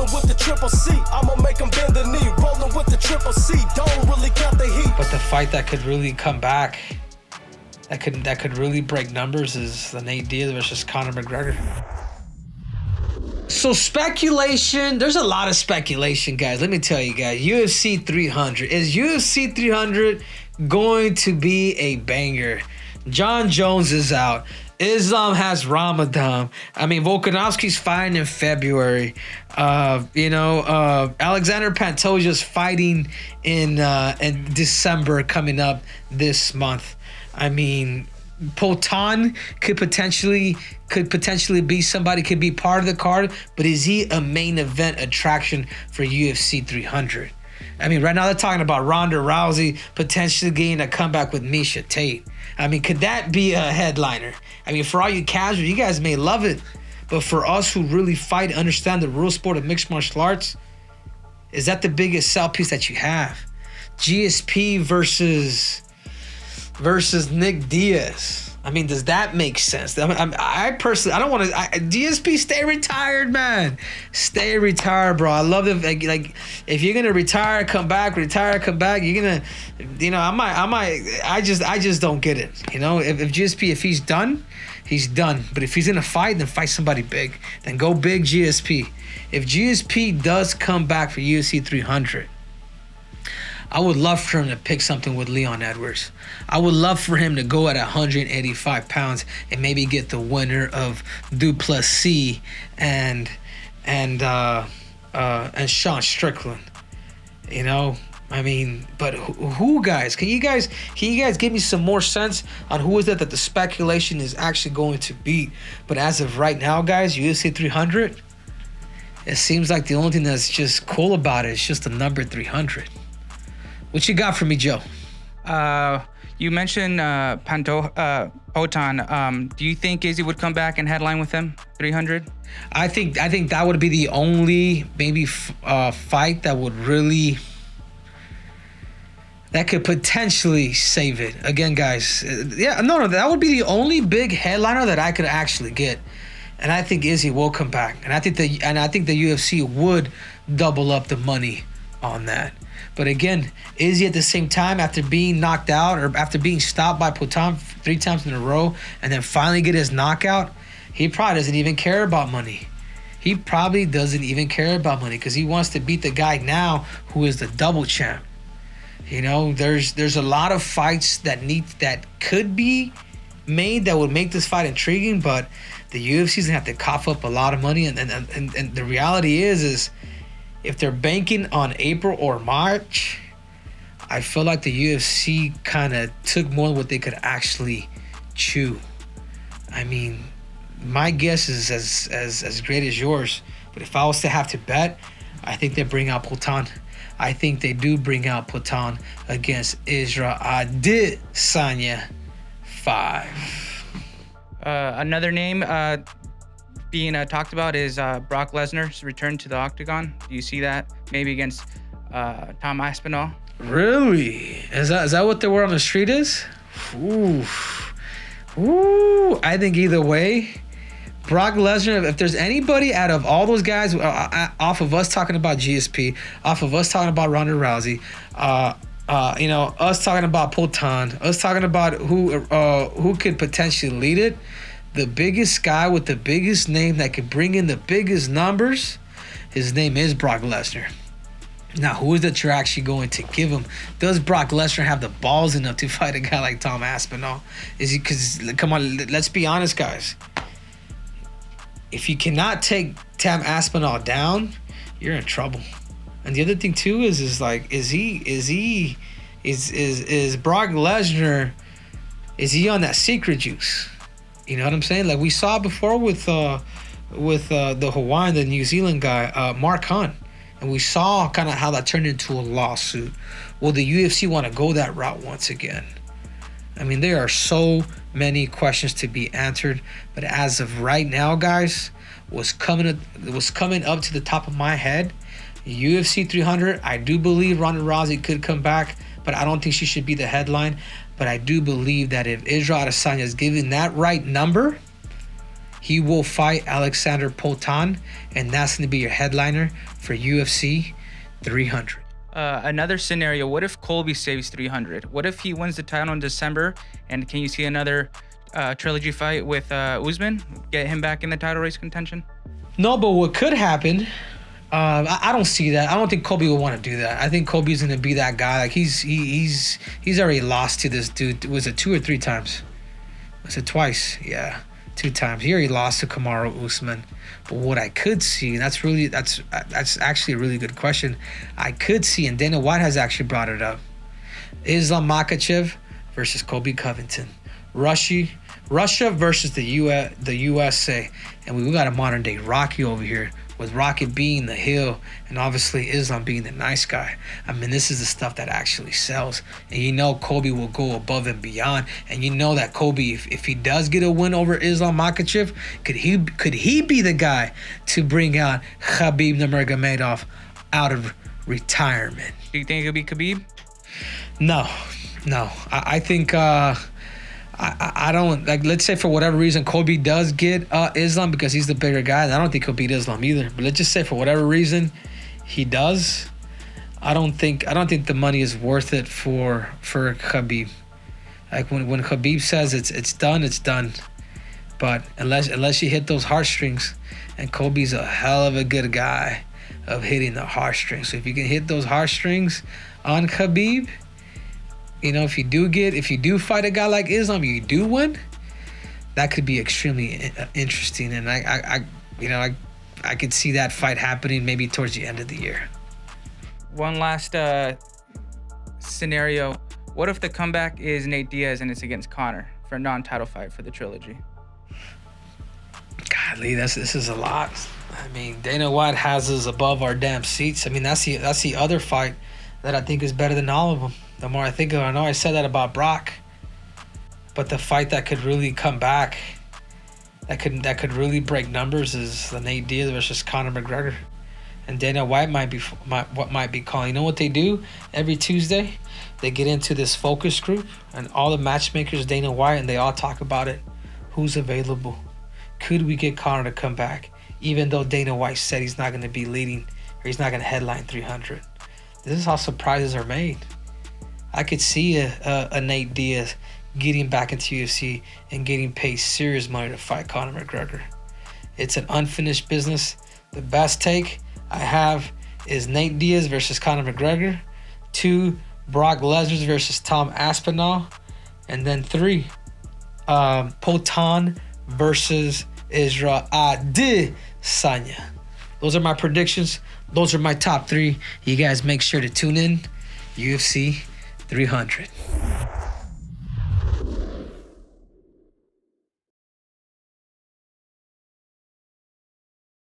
Rolling with the triple C, I'ma make him bend the knee. Rolling with the triple C, don't really count the heat. But the fight that could really come back, that could really break numbers, is the Nate Diaz versus Conor McGregor. So speculation, there's a lot of speculation, guys. Let me tell you guys, UFC 300. Is UFC 300 going to be a banger? John Jones is out. Islam has Ramadan. I mean, Volkanovski's fighting in February. Alexander Pantoja's fighting in December coming up this month. I mean, Potan could potentially be somebody, could be part of the card, but is he a main event attraction for UFC 300? I mean, right now they're talking about Ronda Rousey potentially getting a comeback with Miesha Tate. I mean, could that be a headliner? I mean, for all you casual, you guys may love it, but for us who really fight, understand the real sport of mixed martial arts, is that the biggest sell piece that you have? GSP versus Nick Diaz. I mean, does that make sense? I personally, I don't want to. GSP, stay retired, man. Stay retired, bro. I love it. Like, if you're gonna retire, come back. Retire, come back. You're gonna, I just don't get it. If GSP, if he's done, he's done. But if he's gonna fight, then fight somebody big. Then go big, GSP. If GSP does come back for UFC 300. I would love for him to pick something with Leon Edwards. I would love for him to go at 185 pounds and maybe get the winner of Duplessis and Sean Strickland. I mean, but who guys? Can you guys give me some more sense on who is that the speculation is actually going to beat? But as of right now, guys, UFC 300, it seems like the only thing that's just cool about it is just the number 300. What you got for me, Joe? You mentioned Potan. Do you think Izzy would come back and headline with him 300? I think that would be the only maybe fight that would really, that could potentially save it. Again, guys, that would be the only big headliner that I could actually get, and I think Izzy will come back, and I think the UFC would double up the money on that. But again, Izzy at the same time, after being knocked out or after being stopped by Potan 3 times in a row and then finally get his knockout, he probably doesn't even care about money. He probably doesn't even care about money because he wants to beat the guy now who is the double champ. There's a lot of fights that could be made that would make this fight intriguing, but the UFC's gonna have to cough up a lot of money, and the reality is if they're banking on April or March, I feel like the UFC kind of took more than what they could actually chew. I mean, my guess is as great as yours, but if I was to have to bet, I think they bring out Potan. I think they do bring out Potan against Israel Adesanya 5. Another name being talked about is Brock Lesnar's return to the octagon. Do you see that maybe against Tom Aspinall? Really? Is that what the word on the street is? Ooh. I think either way, Brock Lesnar, if there's anybody out of all those guys, off of us talking about GSP, off of us talking about Ronda Rousey, us talking about Potan, us talking about who could potentially lead it, the biggest guy with the biggest name that could bring in the biggest numbers, his name is Brock Lesnar. Now, who is that you're actually going to give him? Does Brock Lesnar have the balls enough to fight a guy like Tom Aspinall? Is he? Because come on, let's be honest, guys. If you cannot take Tom Aspinall down, you're in trouble. And the other thing too is Brock Lesnar? Is he on that secret juice? You know what I'm saying? Like we saw before with the Hawaiian, the New Zealand guy, Mark Hunt. And we saw kind of how that turned into a lawsuit. Will the UFC want to go that route once again? I mean, there are so many questions to be answered. But as of right now, guys, what's coming up to the top of my head, UFC 300, I do believe Ronda Rousey could come back, but I don't think she should be the headline. But I do believe that if Israel Adesanya is given that right number, he will fight Alexander Poatan, and that's going to be your headliner for UFC 300. Another scenario, what if Colby saves 300? What if he wins the title in December? And can you see another trilogy fight with Usman? Get him back in the title race contention? No, but what could happen, I don't see that. I don't think Colby will want to do that. I think Colby's going to be that guy. Like, he's already lost to this dude. Was it 2 or 3 times? Was it twice? Yeah, 2 times. He already lost to Kamaru Usman. But what I could see, and that's actually a really good question. I could see, and Dana White has actually brought it up, Islam Makhachev versus Colby Covington. Russia versus the USA. And we got a modern day Rocky over here, with Rocky being the heel and obviously Islam being the nice guy. I mean, this is the stuff that actually sells. And you know Colby will go above and beyond. And you know that Colby, if he does get a win over Islam Makhachev, could he be the guy to bring out Khabib Nurmagomedov out of retirement? Do you think it could be Khabib? No. I think I don't, like, let's say for whatever reason Colby does get Islam because he's the bigger guy. And I don't think he'll beat Islam either. But let's just say for whatever reason he does, I don't think the money is worth it for Khabib. Like when Khabib says it's done, it's done. But unless you hit those heartstrings, and Colby's a hell of a good guy of hitting the heartstrings. So if you can hit those heartstrings on Khabib, you know, if you do fight a guy like Islam, you do win, that could be extremely interesting. And I could see that fight happening maybe towards the end of the year. One last scenario. What if the comeback is Nate Diaz and it's against Conor for a non-title fight for the trilogy? Godly, this is a lot. I mean, Dana White has us above our damn seats. I mean, that's the other fight that I think is better than all of them. The more I think of it, I know I said that about Brock, but the fight that could really come back, that could really break numbers, is the Nate Diaz versus Conor McGregor. And Dana White might be calling. You know what they do every Tuesday? They get into this focus group, and all the matchmakers, Dana White, and they all talk about it. Who's available? Could we get Conor to come back? Even though Dana White said he's not going to be leading, or he's not going to headline 300. This is how surprises are made. I could see a Nate Diaz getting back into UFC and getting paid serious money to fight Conor McGregor. It's an unfinished business. The best take I have is Nate Diaz versus Conor McGregor. 2, Brock Lesnar versus Tom Aspinall. And then 3, Poatan versus Israel Adesanya. Those are my predictions. Those are my top 3. You guys make sure to tune in. UFC 300.